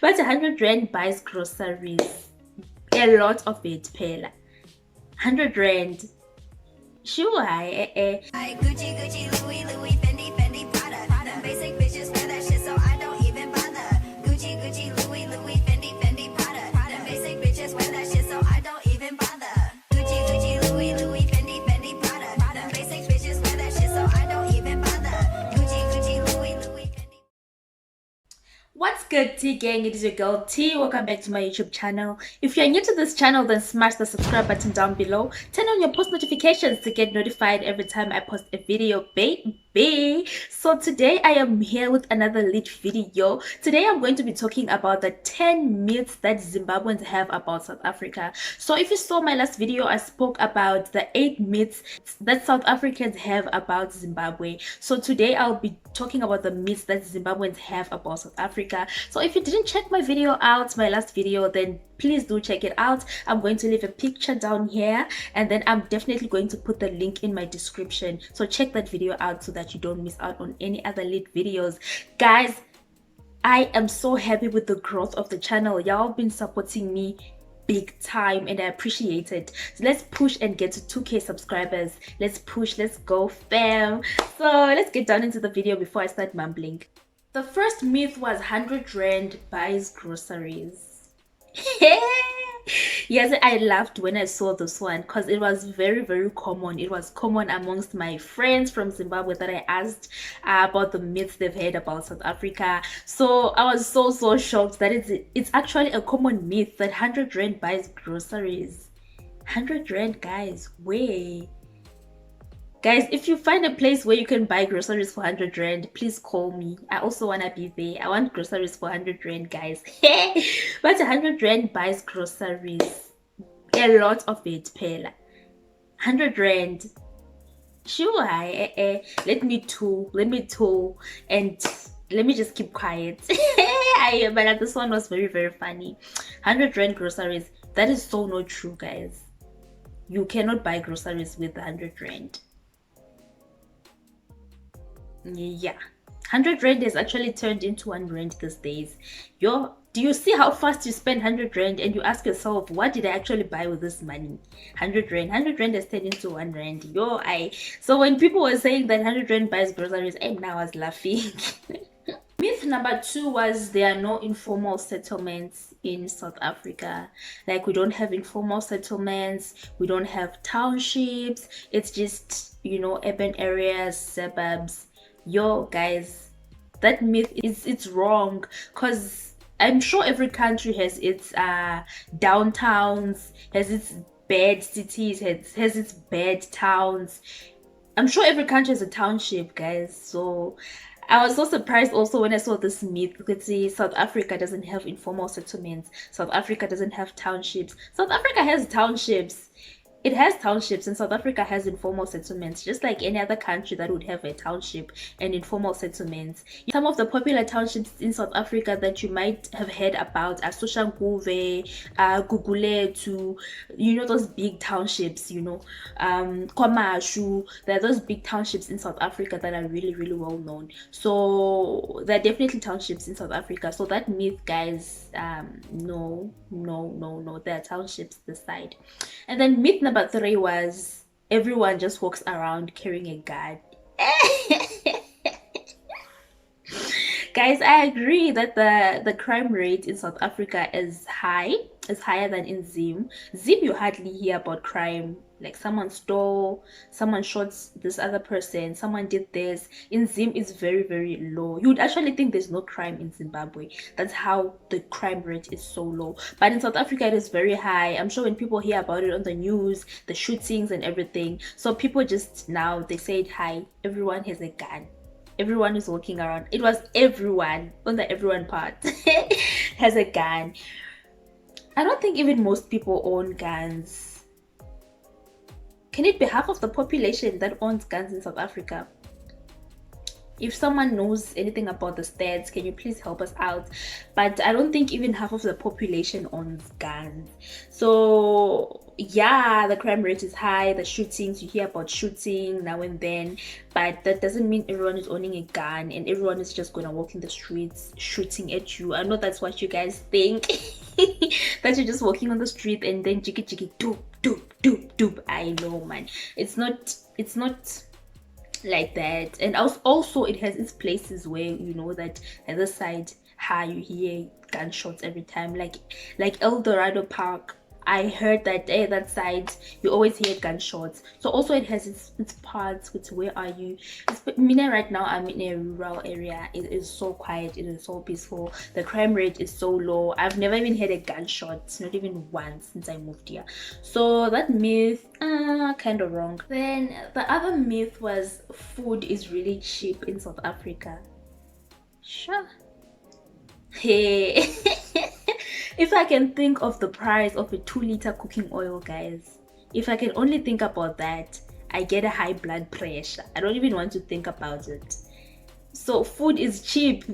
But 100 rand buys groceries. A lot of it, Pela. 100 rand. Sure, Gucci, Gucci, Louis, Louis, Fendi, Fendi, Prada. Them basic bitches wear that shit, so I don't even bother. Gucci, Gucci, Louis, Louis, Fendi, Fendi, Prada. Them basic bitches wear that shit, so I don't even bother. Gucci, Gucci, Louis, Louis, Fendi, Fendi, Prada. Them basic bitches wear that shit, so I don't even bother. Gucci, Gucci, Louis, Louis, Fendi. What's good, T gang? It is your girl T. Welcome back to my YouTube channel. If you're new to this channel, then smash the subscribe button down below. Turn on your post notifications to get notified every time I post a video, baby. So today I am here with another lit video. Today I'm going to be talking about the 10 myths that Zimbabweans have about South Africa. So if you saw my last video, I spoke about the 8 myths that South Africans have about Zimbabwe. So today I'll be talking about the myths that Zimbabweans have about South Africa. So if you didn't check my video out, my last video, then please do check it out. I'm going to leave a picture down here, and then I'm definitely going to put the link in my description. So check that video out so that you don't miss out on any other lit videos. Guys, I am so happy with the growth of the channel. Y'all been supporting me big time and I appreciate it. So let's push and get to 2K subscribers. Let's push, let's go fam. So let's get down into the video before I start mumbling. The first myth was 100 rand buys groceries. Yes, I laughed when I saw this one because it was very common. It was common amongst my friends from Zimbabwe that I asked about the myths they've heard about South Africa. So I was so shocked that it's actually a common myth that 100 rand buys groceries. 100 rand, guys, way. Guys, if you find a place where you can buy groceries for 100 rand, please call me. I also want to be there. I want groceries for 100 rand, guys. But 100 rand buys groceries. A lot of it, Pela. 100 rand. Sure, let me too, and let me just keep quiet. But this one was very funny. 100 rand groceries. That is so not true, guys. You cannot buy groceries with 100 rand. Yeah, 100 rand is actually turned into 1 rand these days. Do you see how fast you spend 100 rand and you ask yourself, what did I actually buy with this money? 100 rand has turned into 1 rand. So when people were saying that 100 rand buys groceries, now I was laughing. Myth number 2 was there are no informal settlements in South Africa. Like, we don't have informal settlements, we don't have townships. It's just, urban areas, suburbs. Guys, that myth it's wrong, because I'm sure every country has its downtowns, has its bad cities, has its bad towns. I'm sure every country has a township, guys. So I was so surprised also when I saw this myth. You could see South Africa doesn't have informal settlements. South Africa doesn't have townships. South Africa has townships. It has townships, and South Africa has informal settlements, just like any other country that would have a township and informal settlements. Some of the popular townships in South Africa that you might have heard about are Soshanguve, Guguletu, those big townships, Kwamashu. There are those big townships in South Africa that are really well known. So there are definitely townships in South Africa. So that myth, guys, no, there are townships this side. And then myth number 3 was everyone just walks around carrying a gun. Guys, I agree that the crime rate in South Africa is high. It's higher than in Zim. You hardly hear about crime. Like, someone stole, someone shot this other person, someone did this. In Zim, it's very low. You would actually think there's no crime in Zimbabwe. That's how the crime rate is so low. But in South Africa, it is very high. I'm sure when people hear about it on the news, the shootings and everything, so people just now, they say it high. Everyone has a gun. Everyone is walking around. It was everyone, on the everyone part, has a gun. I don't think even most people own guns. Can it be half of the population that owns guns in South Africa? If someone knows anything about the stats, can you please help us out? But I don't think even half of the population owns guns. So yeah, the crime rate is high, the shootings, you hear about shooting now and then, but that doesn't mean everyone is owning a gun and everyone is just gonna walk in the streets shooting at you. I know that's what you guys think. That you're just walking on the street and then jiggy jiggy doop doop doop doop. I know, man. It's not like that. And also it has its places where you know that at the side you hear gunshots every time, like El Dorado Park. I heard that that side you always hear gunshots. So also it has its parts with where are you. Mina, right now I'm in a rural area. It is so quiet, it is so peaceful, the crime rate is so low. I've never even had a gunshot, not even once since I moved here. So that myth, kind of wrong. Then the other myth was food is really cheap in South Africa. Sure. Hey. If I can think of the price of a 2-liter cooking oil, guys, if I can only think about that, I get a high blood pressure. I don't even want to think about it. So food is cheap.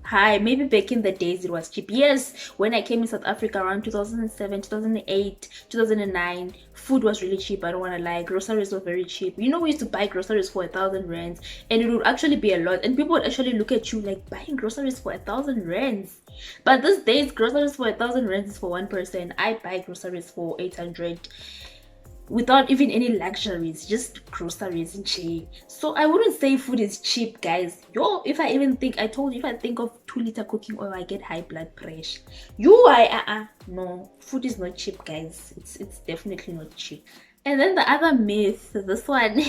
Hi, maybe back in the days it was cheap. Yes, when I came in South Africa around 2007, 2008, 2009, food was really cheap. I don't want to lie. Groceries were very cheap. You know, we used to buy groceries for 1,000 rands and it would actually be a lot. And people would actually look at you like, buying groceries for 1,000 rands. But these days, groceries for 1,000 rands is for one person. I buy groceries for 800 without even any luxuries, just groceries and shit. So I wouldn't say food is cheap, guys. Yo, if I told you, if I think of 2-liter cooking oil, I get high blood pressure. No, food is not cheap, guys. It's definitely not cheap. And then the other myth, this one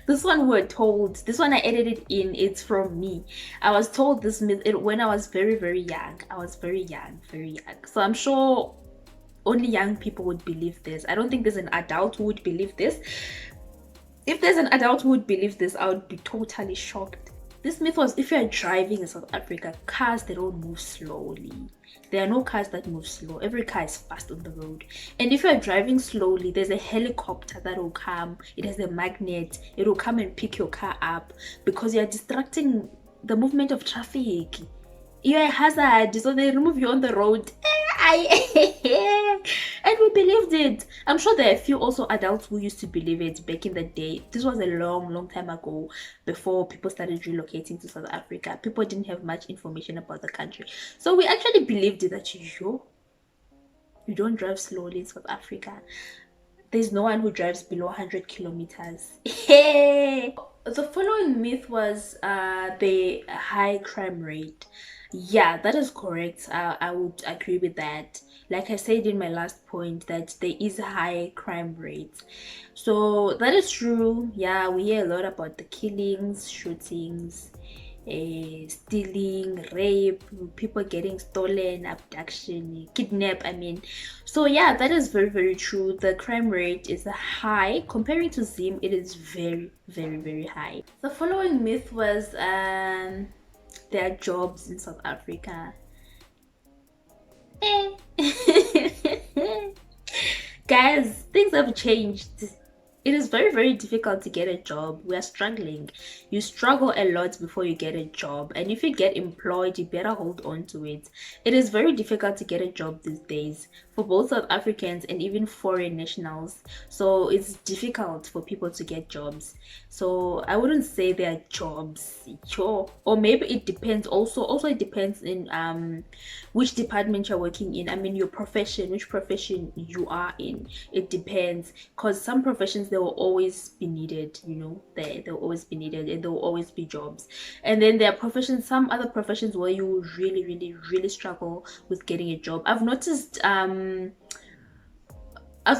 this one we're told, this one I edited in, it's from me. I was told this myth when I was very young. I was very young. So I'm sure only young people would believe this. I don't think there's an adult who would believe this. If there's an adult who would believe this, I would be totally shocked. This myth was, if you're driving in South Africa, cars, they don't move slowly. There are no cars that move slow. Every car is fast on the road. And if you're driving slowly, there's a helicopter that will come. It has a magnet. It will come and pick your car up because you're distracting the movement of traffic. You're a hazard, so they remove you on the road. And we believed it. I'm sure there are a few also adults who used to believe it back in the day. This was a long time ago, before people started relocating to South Africa. People didn't have much information about the country, so we actually believed it, that you don't drive slowly in South Africa. There's no one who drives below 100 kilometers. The following myth was the high crime rate. Yeah, that is correct. I would agree with that. Like I said in my last point, that there is a high crime rate. So that is true. Yeah, we hear a lot about the killings, shootings, stealing, rape, people getting stolen, abduction, kidnap, I mean. So yeah, that is very true. The crime rate is high. Comparing to Zim, it is very high. The following myth was there are jobs in South Africa. Guys, things have changed. It is very difficult to get a job. We are struggling. You struggle a lot before you get a job, and if you get employed, you better hold on to it. It is very difficult to get a job these days for both South Africans and even foreign nationals. So it's difficult for people to get jobs. So I wouldn't say there are jobs, sure. Or maybe it depends. Also it depends in which department you're working in. I mean, your profession, which profession you are in. It depends, because some professions, they will always be needed, you know. They'll always be needed and there will always be jobs. And then there are professions, some other professions, where you will really struggle with getting a job. I've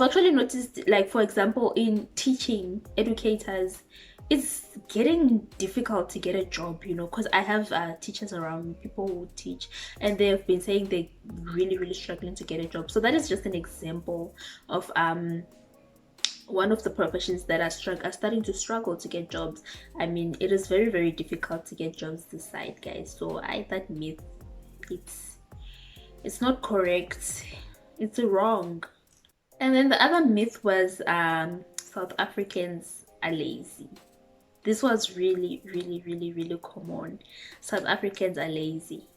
actually noticed, like, for example, in teaching, educators, it's getting difficult to get a job, you know, because I have teachers around me, people who teach, and they've been saying they're really struggling to get a job. So that is just an example of one of the professions that are starting to struggle to get jobs. I mean, it is very difficult to get jobs this side, guys. So that myth, it's not correct. It's wrong. And then the other myth was South Africans are lazy. This was really, really, really, really common. South Africans are lazy.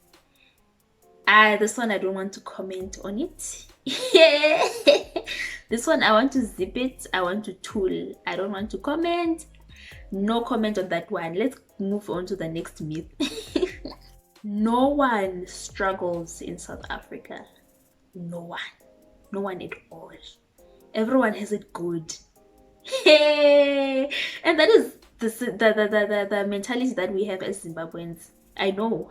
This one I don't want to comment on it. Yeah. This one I want to zip it. I want to tool. I don't want to comment. No comment on that one. Let's move on to the next myth. No one struggles in South Africa. No one. No one at all. Everyone has it good. Hey! And that is the mentality that we have as Zimbabweans. I know.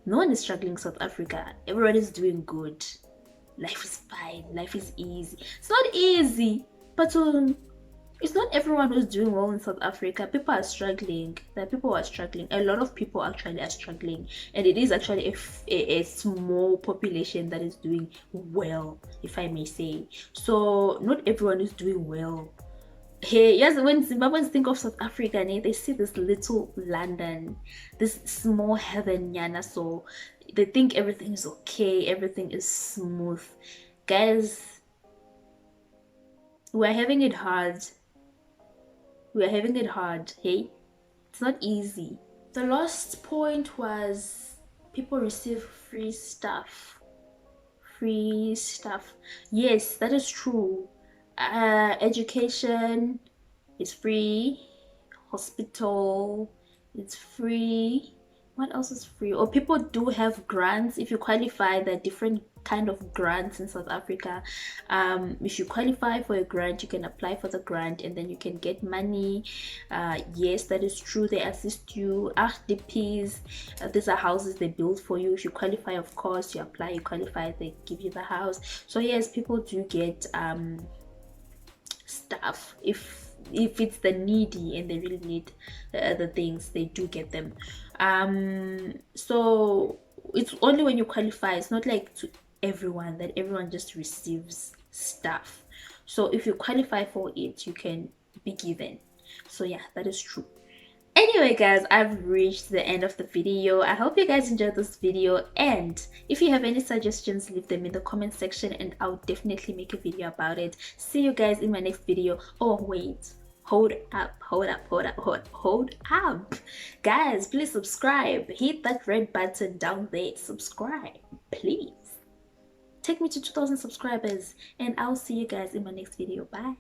No one is struggling in South Africa. Everyone is doing good. Life is fine. Life is easy. It's not easy, but it's not everyone who's doing well in South Africa. People are struggling. There are people who are struggling. A lot of people actually are struggling, and it is actually a small population that is doing well, if I may say. So not everyone is doing well. Hey, yes, when Zimbabweans think of South Africa, they see this little London, this small heaven, yana. So they think everything is okay, everything is smooth. Guys, we're having it hard. We're having it hard, hey? It's not easy. The last point was people receive free stuff. Free stuff. Yes, that is true. Education is free. Hospital is free. What else is free? Or people do have grants. If you qualify, there are different kind of grants in South Africa. If you qualify for a grant, you can apply for the grant and then you can get money. Yes, that is true. They assist you. RDPs, these are houses they build for you. If you qualify, of course, you apply, you qualify, they give you the house. So yes, people do get stuff. If it's the needy and they really need the things, they do get them. So it's only when you qualify. It's not like to everyone that everyone just receives stuff. So if you qualify for it, you can be given. So yeah, that is true. Anyway guys, I've reached the end of the video. I hope you guys enjoyed this video, and if you have any suggestions, leave them in the comment section and I'll definitely make a video about it. See you guys in my next video. Oh wait, hold up guys, please subscribe. Hit that red button down there. Subscribe, please. Take me to 2,000 subscribers and I'll see you guys in my next video. Bye.